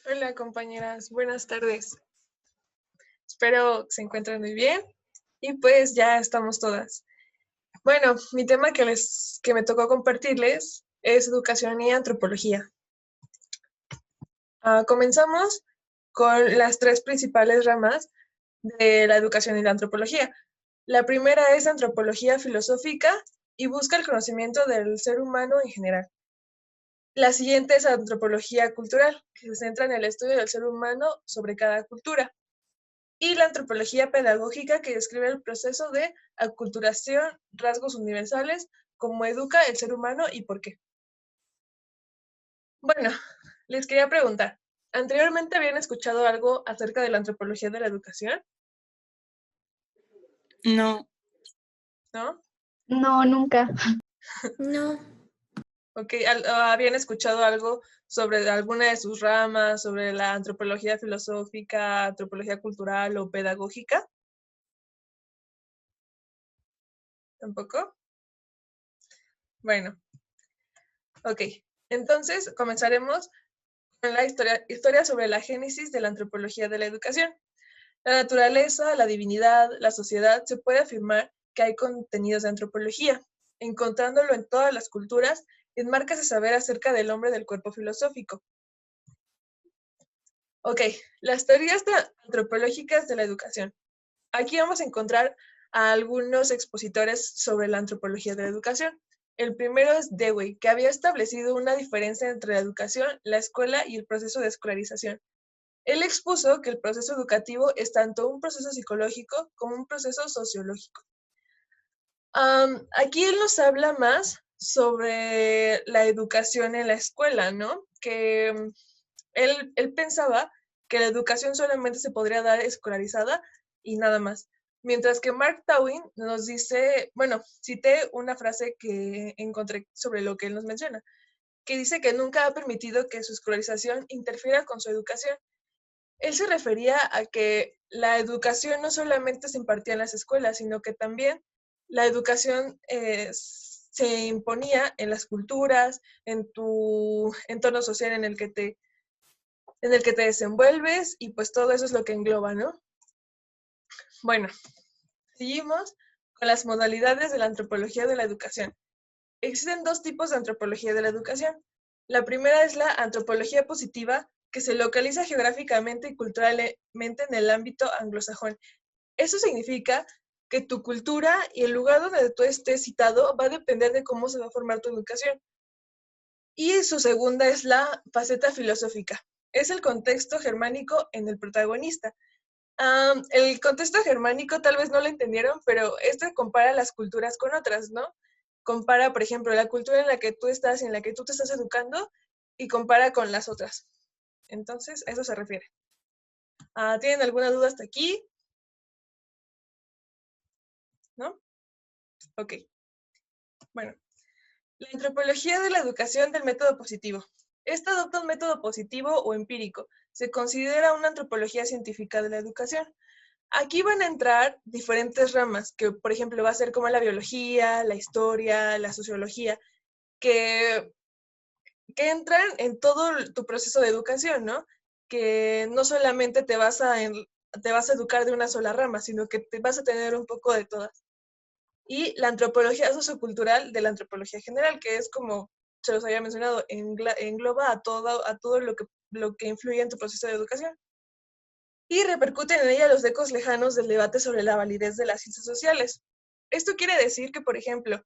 Hola compañeras, buenas tardes. Espero que se encuentren muy bien y pues ya estamos todas. Bueno, mi tema que me tocó compartirles es educación y antropología. Comenzamos con las tres principales ramas de la educación y la antropología. La primera es antropología filosófica y busca el conocimiento del ser humano en general. La siguiente es antropología cultural, que se centra en el estudio del ser humano sobre cada cultura. Y la antropología pedagógica, que describe el proceso de aculturación, rasgos universales, cómo educa el ser humano y por qué. Bueno, les quería preguntar, ¿anteriormente habían escuchado algo acerca de la antropología de la educación? No, ¿No? No, nunca. No, Ok, ¿habían escuchado algo sobre alguna de sus ramas, sobre la antropología filosófica, antropología cultural o pedagógica? ¿Tampoco? Bueno, ok. Entonces comenzaremos con la historia sobre la génesis de la antropología de la educación. La naturaleza, la divinidad, la sociedad, se puede afirmar que hay contenidos de antropología, encontrándolo en todas las culturas, enmarca ese saber acerca del hombre del cuerpo filosófico. Ok, las teorías antropológicas de la educación. Aquí vamos a encontrar a algunos expositores sobre la antropología de la educación. El primero es Dewey, que había establecido una diferencia entre la educación, la escuela y el proceso de escolarización. Él expuso que el proceso educativo es tanto un proceso psicológico como un proceso sociológico. Aquí él nos habla más sobre la educación en la escuela, ¿no? Que él pensaba que la educación solamente se podría dar escolarizada y nada más. Mientras que Mark Twain nos dice, bueno, cité una frase que encontré sobre lo que él nos menciona, que dice que nunca ha permitido que su escolarización interfiera con su educación. Él se refería a que la educación no solamente se impartía en las escuelas, sino que también la educación se imponía en las culturas, en tu entorno social en el que te desenvuelves y pues todo eso es lo que engloba, ¿no? Bueno, seguimos con las modalidades de la antropología de la educación. Existen dos tipos de antropología de la educación. La primera es la antropología positiva, que se localiza geográficamente y culturalmente en el ámbito anglosajón. Eso significa que tu cultura y el lugar donde tú estés citado va a depender de cómo se va a formar tu educación. Y su segunda es la faceta filosófica. Es el contexto germánico en el protagonista. El contexto germánico tal vez no lo entendieron, pero esto compara las culturas con otras, ¿no? Compara, por ejemplo, la cultura en la que tú estás, en la que tú te estás educando, y compara con las otras. Entonces, a eso se refiere. ¿Tienen alguna duda hasta aquí? ¿No? Ok. Bueno, la antropología de la educación del método positivo. Esta adopta un método positivo o empírico. Se considera una antropología científica de la educación. Aquí van a entrar diferentes ramas, que por ejemplo va a ser como la biología, la historia, la sociología, que, que entran en todo tu proceso de educación, ¿no? Que no solamente te vas a educar de una sola rama, sino que te vas a tener un poco de todas. Y la antropología sociocultural de la antropología general, que es como se los había mencionado, engloba a todo lo que influye en tu proceso de educación. Y repercuten en ella los ecos lejanos del debate sobre la validez de las ciencias sociales. Esto quiere decir que, por ejemplo,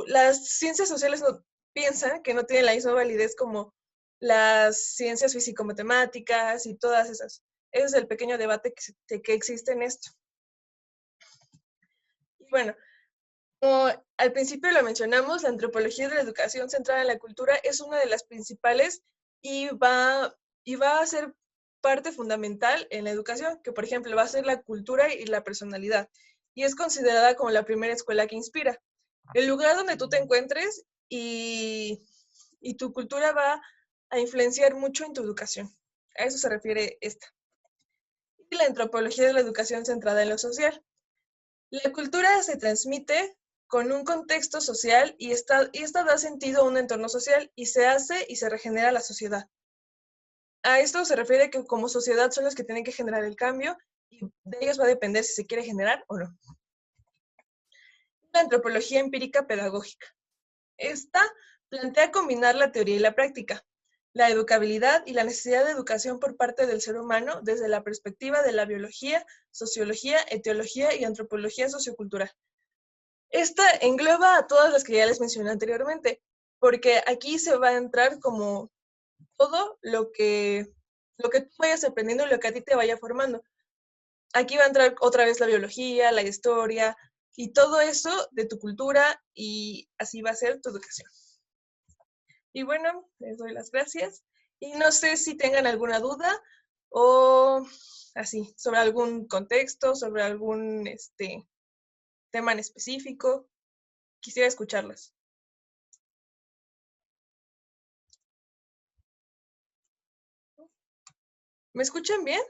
las ciencias sociales piensan que no tienen la misma validez como las ciencias físico-matemáticas y todas esas. Ese es el pequeño debate que existe en esto. Y bueno, como al principio lo mencionamos, la antropología de la educación centrada en la cultura es una de las principales y va a ser parte fundamental en la educación, que por ejemplo va a ser la cultura y la personalidad, y es considerada como la primera escuela que inspira. El lugar donde tú te encuentres y tu cultura va a influenciar mucho en tu educación. A eso se refiere esta. Y la antropología de la educación centrada en lo social. La cultura se transmite con un contexto social y esta da sentido a un entorno social y se hace y se regenera la sociedad. A esto se refiere que como sociedad son los que tienen que generar el cambio y de ellos va a depender si se quiere generar o no. La antropología empírica pedagógica. Esta plantea combinar la teoría y la práctica, la educabilidad y la necesidad de educación por parte del ser humano desde la perspectiva de la biología, sociología, etiología y antropología sociocultural. Esta engloba a todas las que ya les mencioné anteriormente, porque aquí se va a entrar como todo lo que tú vayas aprendiendo y lo que a ti te vaya formando. Aquí va a entrar otra vez la biología, la historia y todo eso de tu cultura y así va a ser tu educación. Y bueno, les doy las gracias. Y no sé si tengan alguna duda o así, sobre algún contexto, sobre algún tema en específico. Quisiera escucharlas. ¿Me escuchan bien?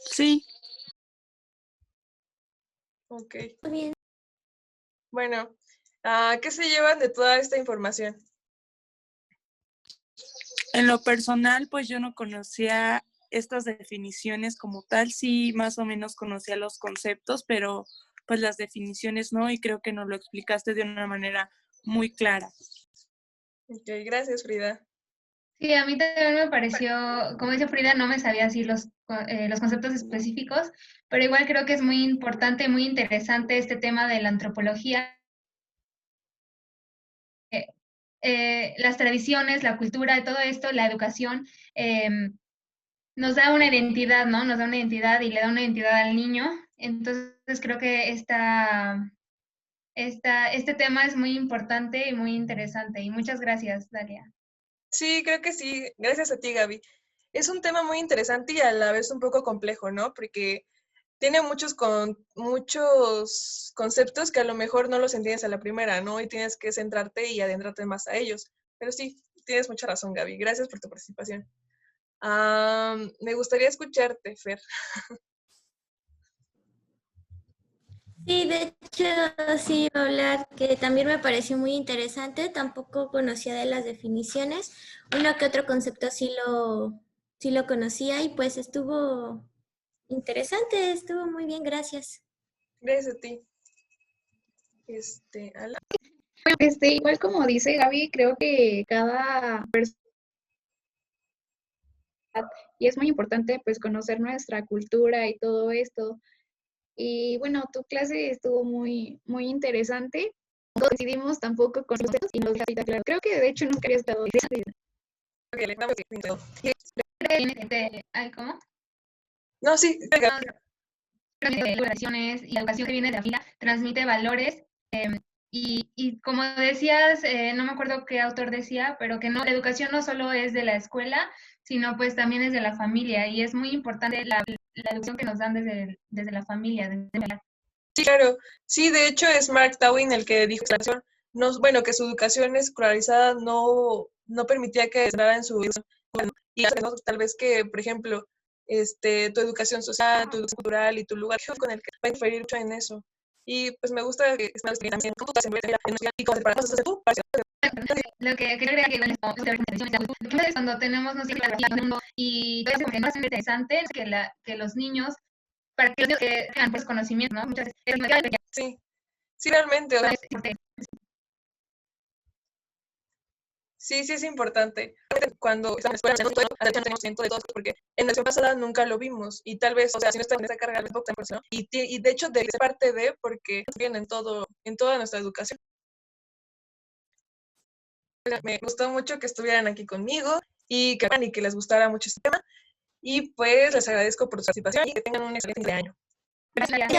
Sí. Ok. Muy bien. Bueno, ¿qué se llevan de toda esta información? En lo personal, pues yo no conocía estas definiciones como tal, sí más o menos conocía los conceptos, pero pues las definiciones no, y creo que nos lo explicaste de una manera muy clara. Ok, gracias, Frida. Sí, a mí también me pareció, como dice Frida, no me sabía así los conceptos específicos, pero igual creo que es muy importante, muy interesante este tema de la antropología. Las tradiciones, la cultura, todo esto, la educación, nos da una identidad, ¿no? Nos da una identidad y le da una identidad al niño. Entonces creo que este tema es muy importante y muy interesante. Y muchas gracias, Dalia. Sí, creo que sí. Gracias a ti, Gaby. Es un tema muy interesante y a la vez un poco complejo, ¿no? Porque tiene muchos conceptos que a lo mejor no los entiendes a la primera, ¿no? Y tienes que centrarte y adentrarte más a ellos. Pero sí, tienes mucha razón, Gaby. Gracias por tu participación. Me gustaría escucharte, Fer. Sí, de hecho, sí, iba a hablar que también me pareció muy interesante. Tampoco conocía de las definiciones. Uno que otro concepto sí lo conocía y pues estuvo interesante, estuvo muy bien, gracias. Gracias a ti. Ala. Igual como dice Gaby, creo que cada persona, y es muy importante pues conocer nuestra cultura y todo esto. Y bueno, tu clase estuvo muy, muy interesante. No coincidimos tampoco con los dedos y nos dejaste claro. Creo que de hecho nunca había estado. ¿Cómo? No, sí, Las tradiciones y la educación que viene de la familia transmite valores. Y como decías, no me acuerdo qué autor decía, pero que no, la educación no solo es de la escuela, sino pues también es de la familia. Y es muy importante la educación que nos dan desde la familia. Sí, claro. Sí, de hecho es Mark Twain el que dijo que bueno, que su educación escolarizada no permitía que entrara en su educación. Bueno, y ¿no? Tal vez que, por ejemplo, tu educación social, tu educación cultural y tu lugar con el que va a inferir mucho en eso. Y pues me gusta que también cómo te desenvuelves en la social y cómo te preparas tú para Lo que quería agregar que bueno, cuando tenemos no sé, el mundo y todo eso que no es interesante que los niños, para que los niños que tengan pues conocimiento, ¿no? Muchas veces sí, sí, realmente, o sea, sí, sí es importante. Cuando estamos en la escuela, tenemos conocimiento de todo, porque en la educación pasada nunca lo vimos y tal vez, o sea, si no está en esa carga, tampoco tenemos, ¿no? Y de hecho, de parte de, porque viene en toda nuestra educación. Me gustó mucho que estuvieran aquí conmigo y que les gustara mucho este tema. Y pues les agradezco por su participación y que tengan un excelente año. Gracias.